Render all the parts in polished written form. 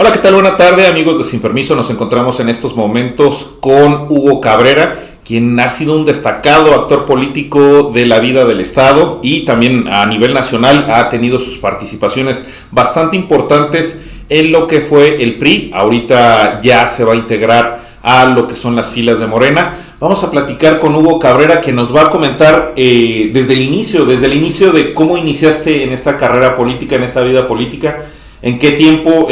Hola, ¿qué tal? Buena tarde, amigos de Sin Permiso. Nos encontramos en estos momentos con Hugo Cabrera, quien ha sido un destacado actor político de la vida del Estado y también a nivel nacional ha tenido sus participaciones bastante importantes en lo que fue el PRI. Ahorita ya se va a integrar a lo que son las filas de Morena. Vamos a platicar con Hugo Cabrera, que nos va a comentar desde el inicio de cómo iniciaste en esta carrera política, en esta vida política. ¿En qué tiempo,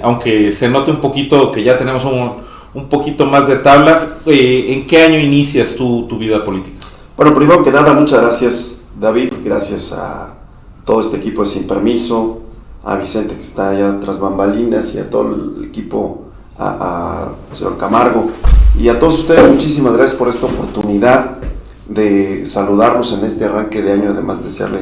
aunque se note un poquito que ya tenemos un poquito más de tablas, en qué año inicias tu vida política? Bueno, primero que nada, muchas gracias, David, gracias a todo este equipo de Sin Permiso, a Vicente que está allá tras bambalinas y a todo el equipo, al señor Camargo y a todos ustedes, muchísimas gracias por esta oportunidad de saludarlos en este arranque de año, además desearle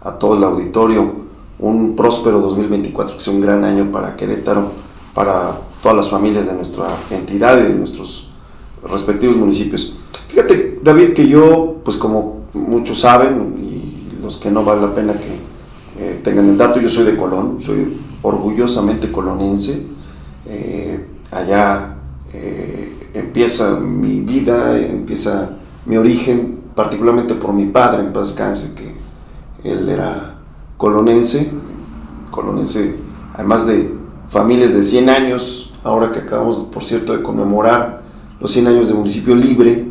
a todo el auditorio un próspero 2024, que sea un gran año para Querétaro, para todas las familias de nuestra entidad y de nuestros respectivos municipios. Fíjate, David, que yo, pues como muchos saben, y los que no vale la pena que tengan el dato, yo soy de Colón, soy orgullosamente colonense. Allá empieza mi vida, empieza mi origen, particularmente por mi padre, en paz descanse, que él era colonense, además de familias de 100 años, ahora que acabamos, por cierto, de conmemorar los 100 años de municipio libre.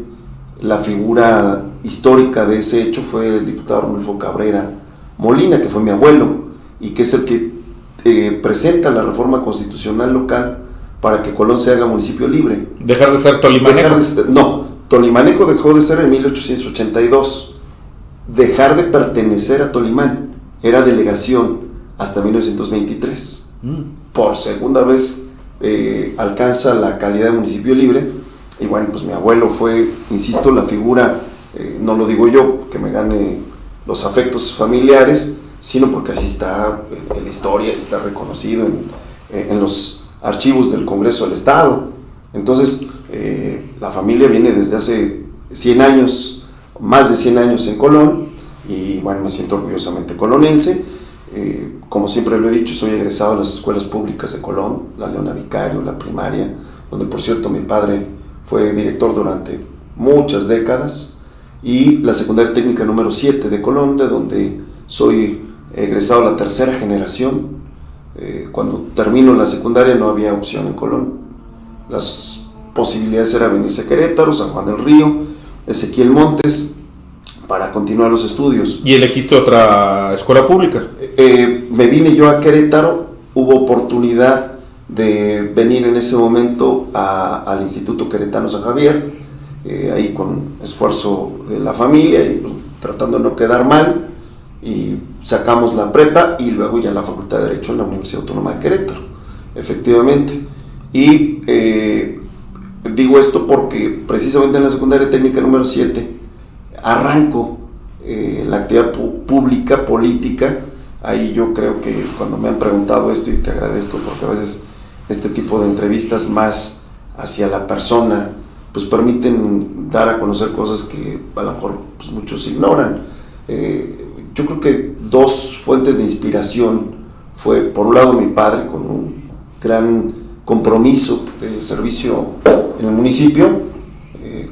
La figura histórica de ese hecho fue el diputado Arnulfo Cabrera Molina, que fue mi abuelo, y que es el que presenta la reforma constitucional local para que Colón se haga municipio libre. ¿Dejar de ser Tolimanejo? No, Tolimanejo dejó de ser en 1882, dejar de pertenecer a Tolimán. Era delegación hasta 1923. Por segunda vez alcanza la calidad de municipio libre. Y bueno, pues mi abuelo fue, insisto, la figura, no lo digo yo, que me gane los afectos familiares, sino porque así está en la historia, está reconocido en los archivos del Congreso del Estado. Entonces, la familia viene desde hace 100 años, más de 100 años en Colón. Y bueno, me siento orgullosamente colonense. Como siempre lo he dicho, soy egresado de las escuelas públicas de Colón, la Leona Vicario, la primaria, donde por cierto mi padre fue director durante muchas décadas, y la secundaria técnica número 7 de Colón, de donde soy egresado de la tercera generación. Cuando termino la secundaria no había opción en Colón. Las posibilidades eran venirse a Querétaro, San Juan del Río, Ezequiel Montes, para continuar los estudios. ¿Y elegiste otra escuela pública? Me vine yo a Querétaro, hubo oportunidad de venir en ese momento al Instituto Queretano San Javier, ahí con esfuerzo de la familia y pues, tratando de no quedar mal, y sacamos la prepa y luego ya la Facultad de Derecho en la Universidad Autónoma de Querétaro, efectivamente. Y digo esto porque precisamente en la secundaria técnica número 7 arranco la actividad pública, política. Ahí yo creo que cuando me han preguntado esto, y te agradezco porque a veces este tipo de entrevistas más hacia la persona pues permiten dar a conocer cosas que a lo mejor pues, muchos ignoran. Yo creo que dos fuentes de inspiración fue, por un lado, mi padre, con un gran compromiso de servicio en el municipio,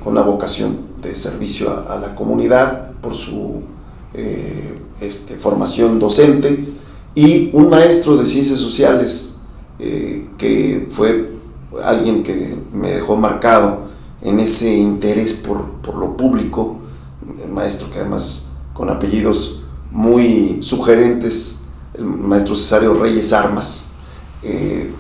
con la vocación de servicio a la comunidad por su formación docente, y un maestro de ciencias sociales que fue alguien que me dejó marcado en ese interés por lo público, el maestro que además con apellidos muy sugerentes, el maestro Cesario Reyes Armas,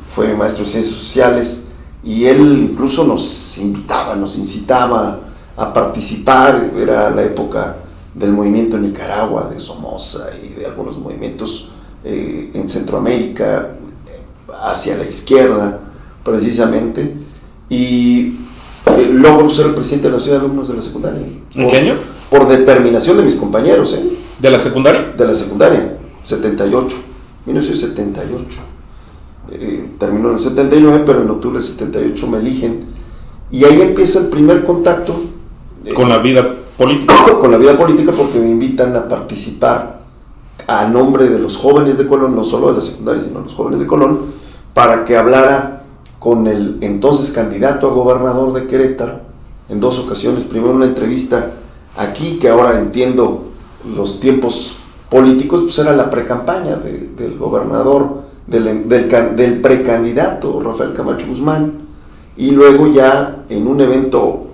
fue maestro de ciencias sociales, y él incluso nos incitaba a participar. Era la época del movimiento en Nicaragua, de Somoza y de algunos movimientos en Centroamérica, hacia la izquierda precisamente, y logro ser el presidente de la Asociación de Alumnos de la Secundaria. ¿En qué año? Por determinación de mis compañeros. ¿De la secundaria? De la secundaria, 78, 1978. Terminó en el 79, pero en octubre del 78 me eligen, y ahí empieza el primer contacto con la vida política. Con la vida política, porque me invitan a participar a nombre de los jóvenes de Colón, no solo de la secundaria, sino los jóvenes de Colón, para que hablara con el entonces candidato a gobernador de Querétaro en 2 ocasiones. Primero una entrevista aquí, que ahora entiendo los tiempos políticos, pues era la precampaña del gobernador, del precandidato Rafael Camacho Guzmán, y luego ya en un evento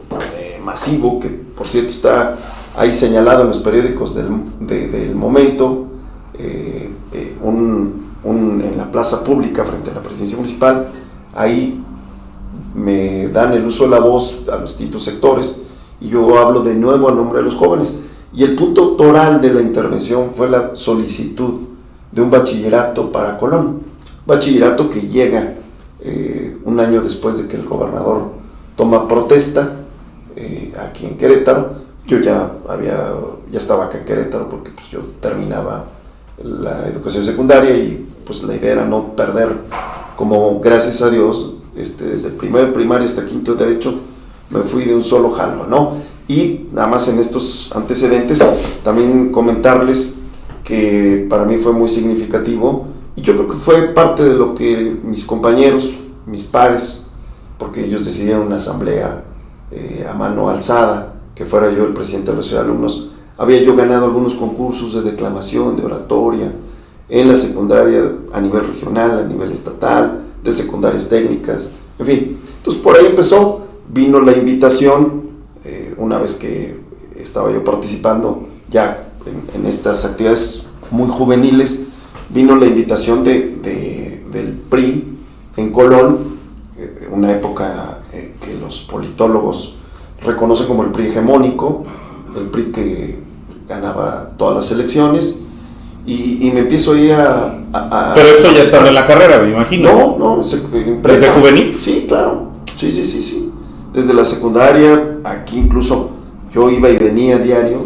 masivo, que por cierto está ahí señalado en los periódicos del momento, en la plaza pública frente a la presidencia municipal. Ahí me dan el uso de la voz a los distintos sectores y yo hablo de nuevo a nombre de los jóvenes, y el punto toral de la intervención fue la solicitud de un bachillerato para Colón, bachillerato que llega un año después de que el gobernador toma protesta aquí en Querétaro. Yo ya estaba acá en Querétaro porque pues, yo terminaba la educación secundaria y pues la idea era no perder, como gracias a Dios, desde primer primaria hasta quinto derecho, me fui de un solo jalo, ¿no? Y nada más en estos antecedentes, también comentarles que para mí fue muy significativo, y yo creo que fue parte de lo que mis compañeros, mis pares, porque ellos decidieron una asamblea a mano alzada, que fuera yo el presidente de la Sociedad de Alumnos. Había yo ganado algunos concursos de declamación, de oratoria, en la secundaria a nivel regional, a nivel estatal, de secundarias técnicas, en fin. Entonces por ahí empezó, vino la invitación, una vez que estaba yo participando ya en estas actividades muy juveniles, vino la invitación del PRI en Colón, una época que los politólogos reconocen como el PRI hegemónico, el PRI que ganaba todas las elecciones, y me empiezo ahí a Pero esto ya estaba en la carrera, me imagino. No, ¿Desde juvenil? Sí, claro, sí. Desde la secundaria, aquí incluso yo iba y venía diario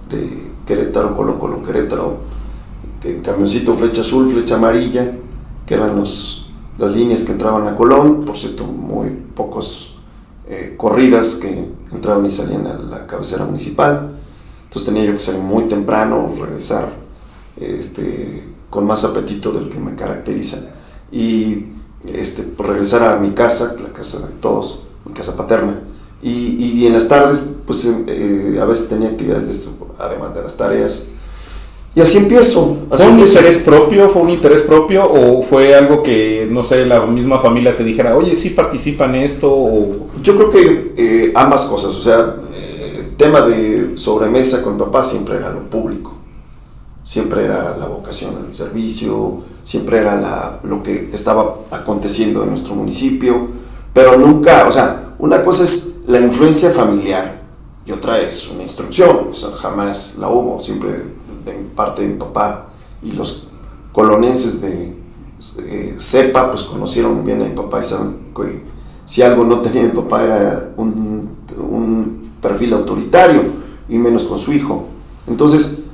de Querétaro, Colón, Querétaro, en camioncito, flecha azul, flecha amarilla, que eran las líneas que entraban a Colón. Por cierto, muy pocos corridas que entraban y salían a la cabecera municipal. Entonces tenía yo que salir muy temprano, regresar con más apetito del que me caracteriza, y pues regresar a mi casa, la casa de todos, mi casa paterna, y en las tardes pues a veces tenía actividades de esto, además de las tareas, y así empiezo. ¿Fue un interés propio o fue algo que, no sé, la misma familia te dijera, oye, sí participa en esto? O... Yo creo que ambas cosas, o sea, el tema de sobremesa con mi papá siempre era lo público, siempre era la vocación al servicio, siempre era lo que estaba aconteciendo en nuestro municipio, pero nunca, o sea, una cosa es la influencia familiar y otra es una instrucción. O sea, jamás la hubo, siempre de parte de mi papá, y los colonenses de cepa pues conocieron bien a mi papá y saben que si algo no tenía mi papá era un perfil autoritario, y menos con su hijo. Entonces,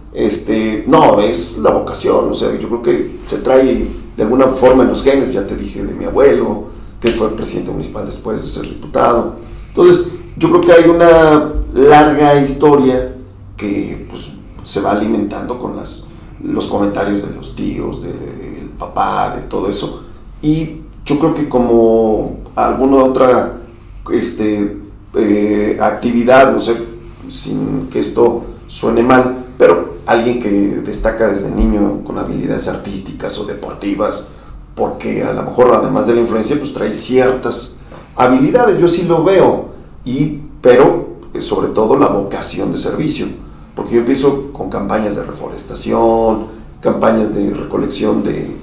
no, es la vocación, o sea, yo creo que se trae de alguna forma en los genes. Ya te dije de mi abuelo, que fue presidente municipal después de ser diputado. Entonces, yo creo que hay una larga historia que pues, se va alimentando con los comentarios de los tíos, del papá, de todo eso. Y yo creo que como alguna otra actividad, no sé, sin que esto suene mal, pero alguien que destaca desde niño con habilidades artísticas o deportivas, porque a lo mejor además de la influencia pues trae ciertas habilidades, yo sí lo veo, pero sobre todo la vocación de servicio, porque yo empiezo con campañas de reforestación, campañas de recolección de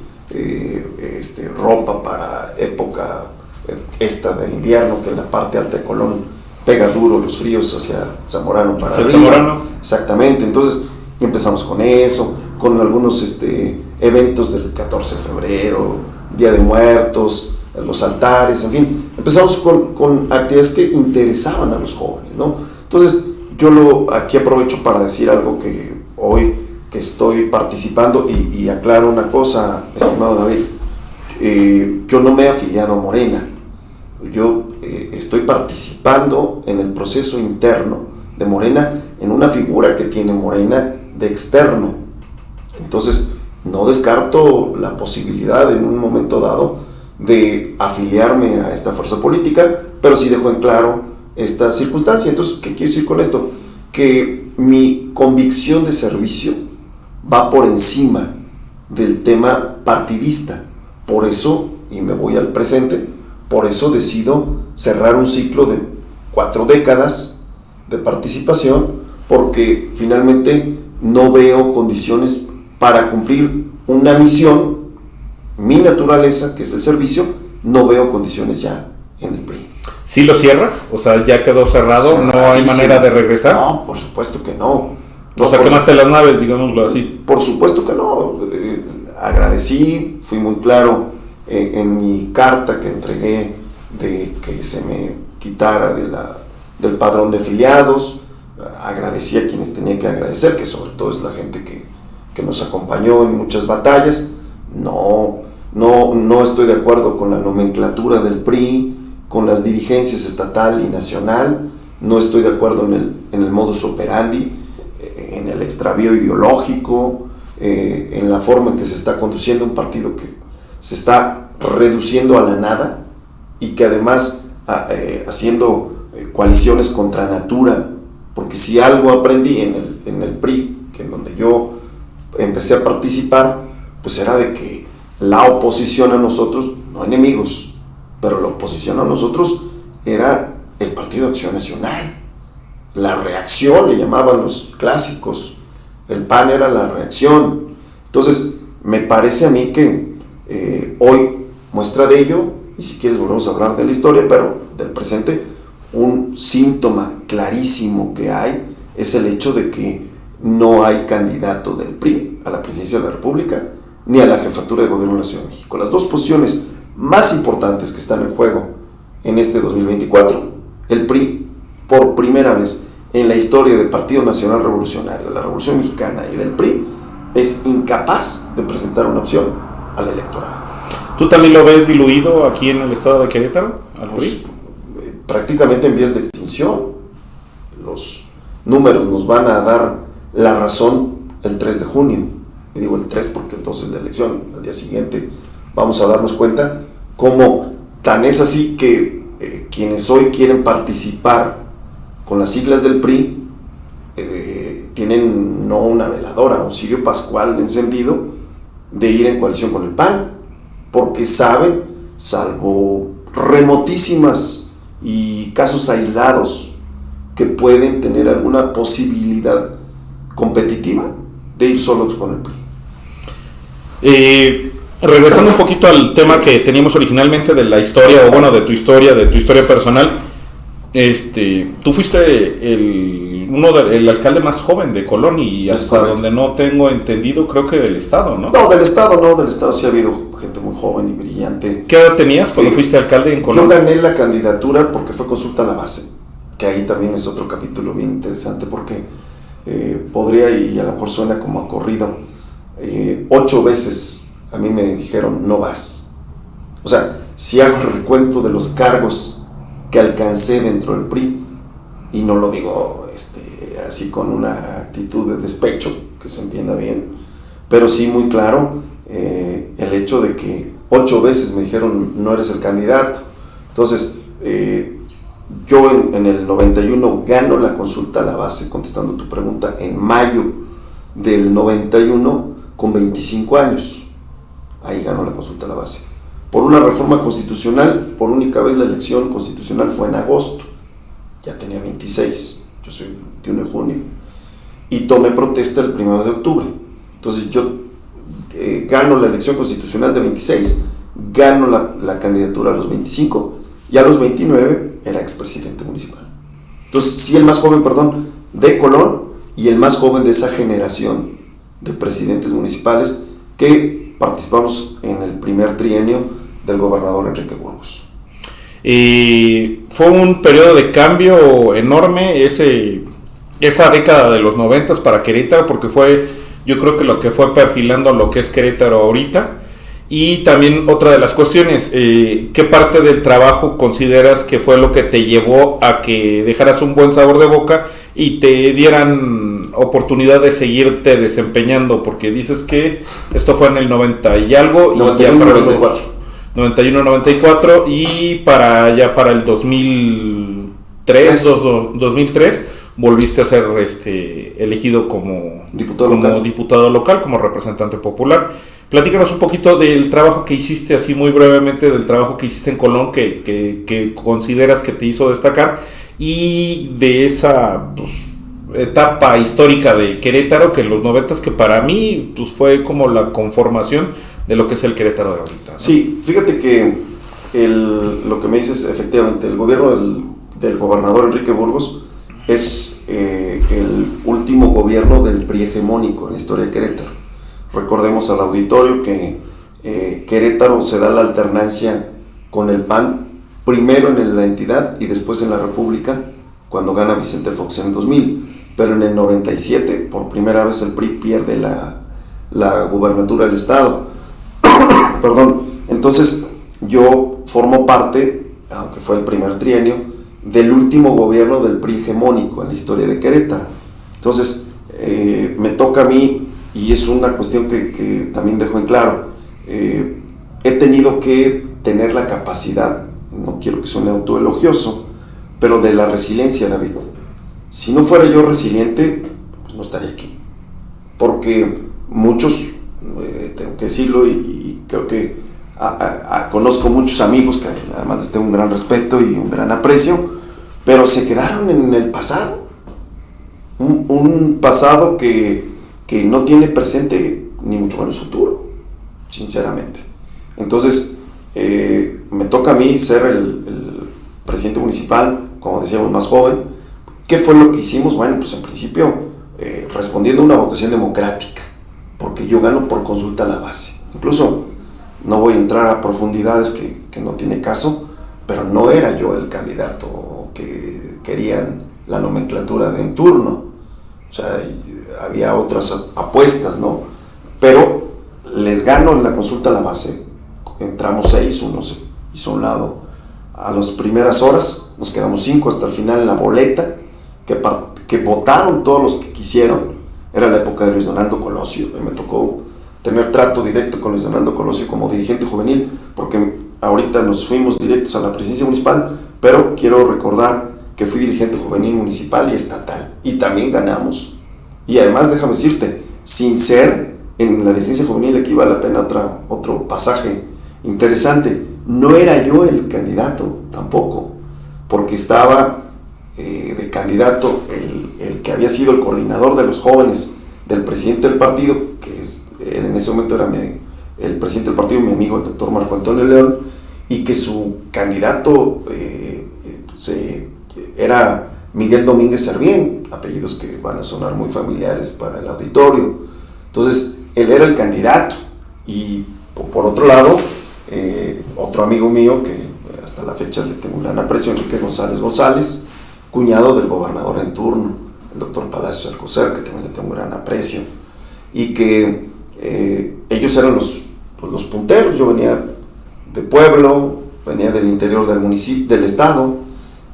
ropa para época de invierno, que en la parte alta de Colón pega duro los fríos hacia Zamorano para arriba. Zamorano. Exactamente, entonces empezamos con eso, con algunos eventos del 14 de febrero, Día de Muertos, los altares, en fin, empezamos con actividades que interesaban a los jóvenes, ¿no? Entonces, yo aquí aprovecho para decir algo que hoy que estoy participando, y aclaro una cosa, estimado David, yo no me he afiliado a Morena, yo estoy participando en el proceso interno de Morena, en una figura que tiene Morena de externo. Entonces, no descarto la posibilidad en un momento dado de afiliarme a esta fuerza política, pero sí dejó en claro esta circunstancia. Entonces, ¿qué quiero decir con esto? Que mi convicción de servicio va por encima del tema partidista. Por eso, y me voy al presente, por eso decido cerrar un ciclo de 4 décadas de participación, porque finalmente no veo condiciones para cumplir una misión. Mi naturaleza, que es el servicio, no veo condiciones ya en el PRI. ¿Sí lo cierras? O sea, ya quedó cerrado, ¿no hay manera de regresar? No, por supuesto que no. O sea, quemaste las naves, digámoslo así. Por supuesto que no. Agradecí, fui muy claro en mi carta que entregué de que se me quitara del padrón de afiliados. Agradecí a quienes tenía que agradecer, que sobre todo es la gente que nos acompañó en muchas batallas. No estoy de acuerdo con la nomenclatura del PRI, con las dirigencias estatal y nacional. No estoy de acuerdo en el modus operandi, en el extravío ideológico, en la forma en que se está conduciendo un partido que se está reduciendo a la nada y que además haciendo coaliciones contra natura, porque si algo aprendí en el PRI, que en donde yo empecé a participar, pues era de que la oposición a nosotros, no enemigos, pero la oposición a nosotros era el Partido de Acción Nacional. La reacción, le llamaban los clásicos, el PAN era la reacción. Entonces, me parece a mí que hoy muestra de ello, y si quieres volvemos a hablar de la historia, pero del presente, un síntoma clarísimo que hay es el hecho de que no hay candidato del PRI a la presidencia de la República ni a la jefatura de gobierno de la Ciudad de México. Las dos posiciones más importantes que están en juego en este 2024, el PRI, por primera vez en la historia del Partido Nacional Revolucionario, la Revolución Mexicana y del PRI, es incapaz de presentar una opción al electorado. ¿Tú también lo ves diluido aquí en el estado de Querétaro, al PRI? Prácticamente en vías de extinción. Los números nos van a dar la razón el 3 de junio. Y digo el 3 porque entonces la elección, al día siguiente, vamos a darnos cuenta cómo tan es así que quienes hoy quieren participar con las siglas del PRI tienen no una veladora, un cirio pascual encendido de ir en coalición con el PAN, porque saben, salvo remotísimas y casos aislados que pueden tener alguna posibilidad competitiva de ir solos con el PRI. Regresando un poquito al tema que teníamos originalmente de la historia, o bueno, de tu historia personal, tú fuiste el alcalde más joven de Colón y hasta donde no tengo entendido, creo que del estado, ¿no? No, del estado sí ha habido gente muy joven y brillante. ¿Qué edad tenías cuando fuiste alcalde en Colón? Yo gané la candidatura porque fue consulta a la base, que ahí también es otro capítulo bien interesante porque podría, y a lo mejor suena como a corrido, 8 veces a mí me dijeron no vas. O sea, si hago el recuento de los cargos que alcancé dentro del PRI, y no lo digo así con una actitud de despecho, que se entienda bien, pero sí muy claro el hecho de que 8 veces me dijeron no eres el candidato. Entonces, yo en el 91 gano la consulta a la base, contestando tu pregunta, en mayo del 91 con 25 años. Ahí ganó la consulta a la base. Por una reforma constitucional, por única vez la elección constitucional fue en agosto. Ya tenía 26, yo soy 21 de junio. Y tomé protesta el 1 de octubre. Entonces yo gano la elección constitucional de 26, gano la candidatura a los 25 y a los 29 era expresidente municipal. Entonces sí, el más joven, de Colón y el más joven de esa generación de presidentes municipales que participamos en el primer trienio del gobernador Enrique Burgos. Fue un periodo de cambio enorme esa década de los 90 para Querétaro, porque fue, yo creo que lo que fue perfilando lo que es Querétaro ahorita. Y también otra de las cuestiones, ¿qué parte del trabajo consideras que fue lo que te llevó a que dejaras un buen sabor de boca y te dieran oportunidad de seguirte desempeñando? Porque dices que esto fue en el 90 y algo. 91, 94. 91-94 y para el 2003 volviste a ser elegido como diputado local, como representante popular. Platícanos un poquito del trabajo que hiciste, así muy brevemente, del trabajo que hiciste en Colón, que consideras que te hizo destacar, y de esa etapa histórica de Querétaro, que en los 90, que para mí pues, fue como la conformación de lo que es el Querétaro de ahorita, ¿no? Sí, fíjate que lo que me dices, efectivamente, el gobierno del gobernador Enrique Burgos es el último gobierno del PRI hegemónico en la historia de Querétaro. Recordemos al auditorio que Querétaro se da la alternancia con el PAN, primero en la entidad y después en la República, cuando gana Vicente Fox en el 2000, pero en el 97 por primera vez el PRI pierde la gubernatura del estado. Perdón. Entonces yo formo parte, aunque fue el primer trienio, del último gobierno del PRI hegemónico en la historia de Querétaro. Entonces me toca a mí, y es una cuestión que también dejo en claro, he tenido que tener la capacidad, no quiero que suene autoelogioso, pero de la resiliencia, David. Si no fuera yo resiliente, pues no estaría aquí. Porque muchos, tengo que decirlo, y creo que conozco muchos amigos que además les tengo un gran respeto y un gran aprecio, pero se quedaron en el pasado. Un pasado que no tiene presente ni mucho menos futuro, sinceramente. Entonces, me toca a mí ser el presidente municipal, como decíamos, más joven. ¿Qué fue lo que hicimos? Bueno, pues en principio, respondiendo a una vocación democrática, porque yo gano por consulta a la base. Incluso, no voy a entrar a profundidades que no tiene caso, pero no era yo el candidato que querían la nomenclatura de en turno. O sea, había otras apuestas, ¿no? Pero les gano en la consulta a la base. Entramos 6, uno se hizo a un lado a las primeras horas, nos quedamos 5 hasta el final en la boleta, que votaron todos los que quisieron. Era la época de Luis Donaldo Colosio, y me tocó tener trato directo con Luis Donaldo Colosio como dirigente juvenil, porque ahorita nos fuimos directos a la presidencia municipal, pero quiero recordar que fui dirigente juvenil municipal y estatal, y también ganamos. Y además, déjame decirte, sin ser en la dirigencia juvenil, aquí vale la pena otro pasaje interesante, no era yo el candidato tampoco, porque estaba de candidato el que había sido el coordinador de los jóvenes del presidente del partido, que en ese momento era el presidente del partido, mi amigo el doctor Marco Antonio León, y que su candidato era Miguel Domínguez Servién, apellidos que van a sonar muy familiares para el auditorio. Entonces, él era el candidato, y por otro lado, otro amigo mío que hasta la fecha le tengo un gran aprecio, Enrique González, cuñado del gobernador en turno, el doctor Palacios Alcocer, que también le tengo un gran aprecio, y que ellos eran los punteros. Yo venía de pueblo, venía del interior del municipio, del estado,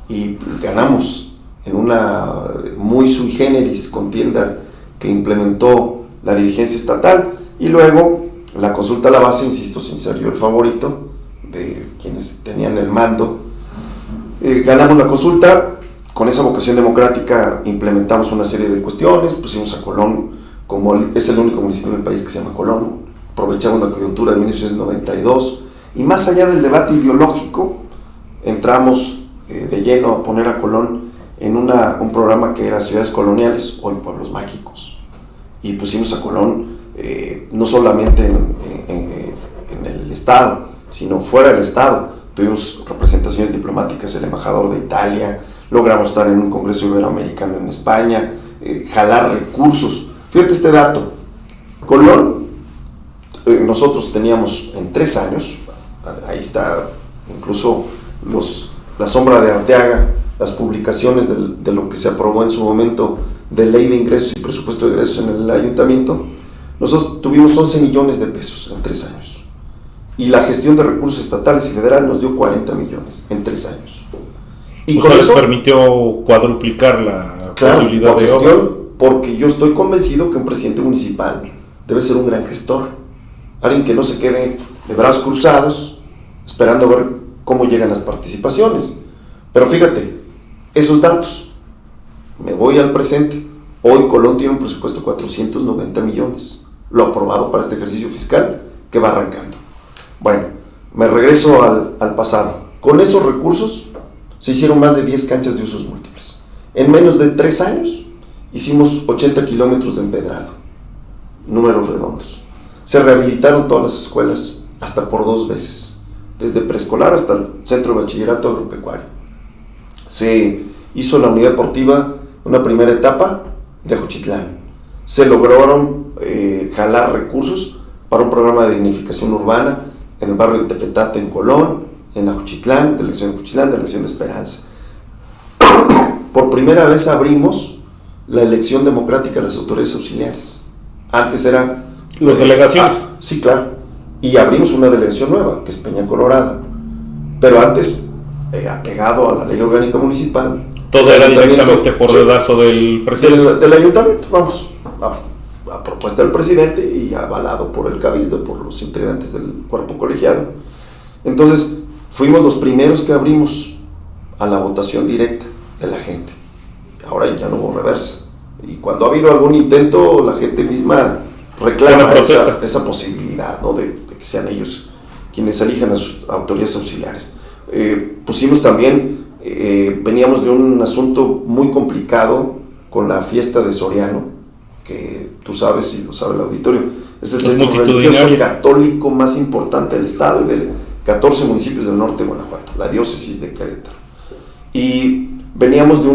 y ganamos en una muy sui generis contienda que implementó la dirigencia estatal, y luego la consulta a la base, insisto, sin ser yo el favorito de quienes tenían el mando. Ganamos la consulta, con esa vocación democrática implementamos una serie de cuestiones, pusimos a Colón, como es el único municipio en el país que se llama Colón, aprovechamos la coyuntura de 1992, y más allá del debate ideológico, entramos de lleno a poner a Colón en un programa que era Ciudades Coloniales, hoy Pueblos Mágicos, y pusimos a Colón no solamente en el estado, sino fuera del estado. Tuvimos representaciones diplomáticas, el embajador de Italia, logramos estar en un congreso iberoamericano en España, jalar recursos. Fíjate este dato, Colón, nosotros teníamos en 3 años, ahí está incluso la sombra de Arteaga, las publicaciones de lo que se aprobó en su momento de ley de ingresos y presupuesto de ingresos en el ayuntamiento. Nosotros tuvimos 11 millones de pesos en 3 años, y la gestión de recursos estatales y federal nos dio 40 millones en 3 años. Y con eso permitió cuadruplicar la posibilidad de gestión, porque yo estoy convencido que un presidente municipal debe ser un gran gestor, alguien que no se quede de brazos cruzados, esperando a ver cómo llegan las participaciones. Pero fíjate, esos datos, me voy al presente. Hoy Colón tiene un presupuesto de 490 millones, lo aprobado para este ejercicio fiscal que va arrancando. Bueno, me regreso al pasado. Con esos recursos se hicieron más de 10 canchas de usos múltiples. En menos de 3 años hicimos 80 kilómetros de empedrado, números redondos. Se rehabilitaron todas las escuelas hasta por 2 veces, desde preescolar hasta el centro de bachillerato agropecuario. Se hizo la unidad deportiva, una primera etapa de Ajuchitlán. Se lograron jalar recursos para un programa de dignificación urbana en el barrio de Tepetate, en Colón, en Ajuchitlán, delegación de Ajuchitlán, delegación de Esperanza. Por primera vez abrimos la elección democrática de las autoridades auxiliares. Antes era... ¿Las delegaciones? Sí, claro. Y abrimos una delegación nueva, que es Peña Colorada. Pero antes, apegado a la ley orgánica municipal... Todo era directamente por dedazo del presidente. Del ayuntamiento, vamos, a propuesta del presidente y avalado por el cabildo, por los integrantes del cuerpo colegiado. Entonces, fuimos los primeros que abrimos a la votación directa de la gente. Ahora ya no hubo reversa. Y cuando ha habido algún intento, la gente misma reclama esa posibilidad, ¿no? de que sean ellos quienes elijan a sus autoridades auxiliares. Pusimos también... veníamos de un asunto muy complicado con la fiesta de Soriano, que tú sabes y lo sabe el auditorio, es el centro religioso católico más importante del estado y de 14 municipios del norte de Guanajuato, la diócesis de Querétaro. Y veníamos de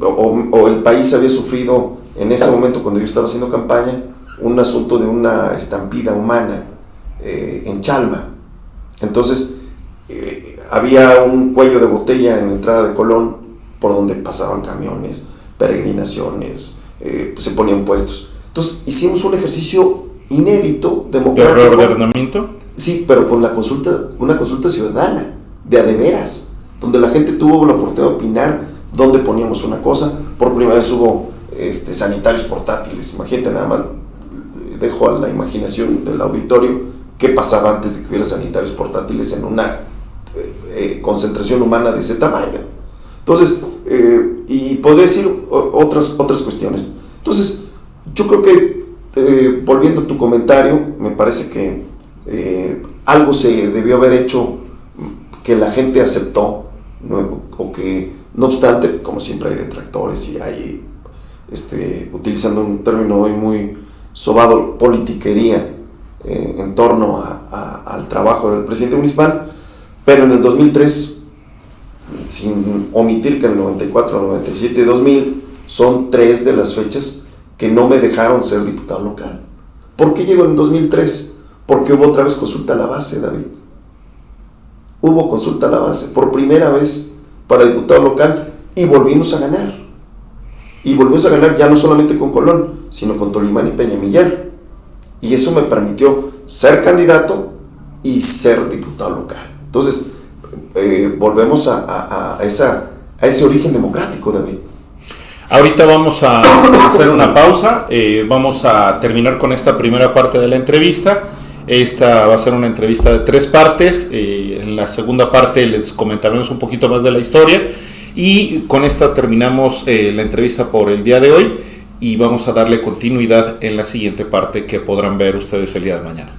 o el país había sufrido en ese momento, cuando yo estaba haciendo campaña, un asunto de una estampida humana en Chalma. Entonces, había un cuello de botella en la entrada de Colón por donde pasaban camiones, peregrinaciones, se ponían puestos. Entonces hicimos un ejercicio inédito, democrático. ¿De reordenamiento? Sí, pero con una consulta ciudadana, de a de veras, donde la gente tuvo la oportunidad de opinar dónde poníamos una cosa. Por primera vez hubo sanitarios portátiles. Imagínate nada más, dejo a la imaginación del auditorio qué pasaba antes de que hubiera sanitarios portátiles en una concentración humana de ese tamaño. Entonces, y podría decir otras cuestiones. Entonces, yo creo que, volviendo a tu comentario, me parece que algo se debió haber hecho que la gente aceptó, ¿no? O que, no obstante, como siempre hay detractores y hay, utilizando un término hoy muy sobado, politiquería en torno al trabajo del presidente municipal. Pero en el 2003, sin omitir que en el 94, 97 y 2000 son 3 de las fechas que no me dejaron ser diputado local. ¿Por qué llegó en 2003? Porque hubo otra vez consulta a la base, David. Hubo consulta a la base, por primera vez para diputado local, y volvimos a ganar. Y volvimos a ganar ya no solamente con Colón, sino con Tolimán y Peñamillar. Y eso me permitió ser candidato y ser diputado local. Entonces, volvemos a ese origen democrático, David. Ahorita vamos a hacer una pausa, vamos a terminar con esta primera parte de la entrevista. Esta va a ser una entrevista de 3 partes, en la segunda parte les comentaremos un poquito más de la historia y con esta terminamos la entrevista por el día de hoy y vamos a darle continuidad en la siguiente parte que podrán ver ustedes el día de mañana.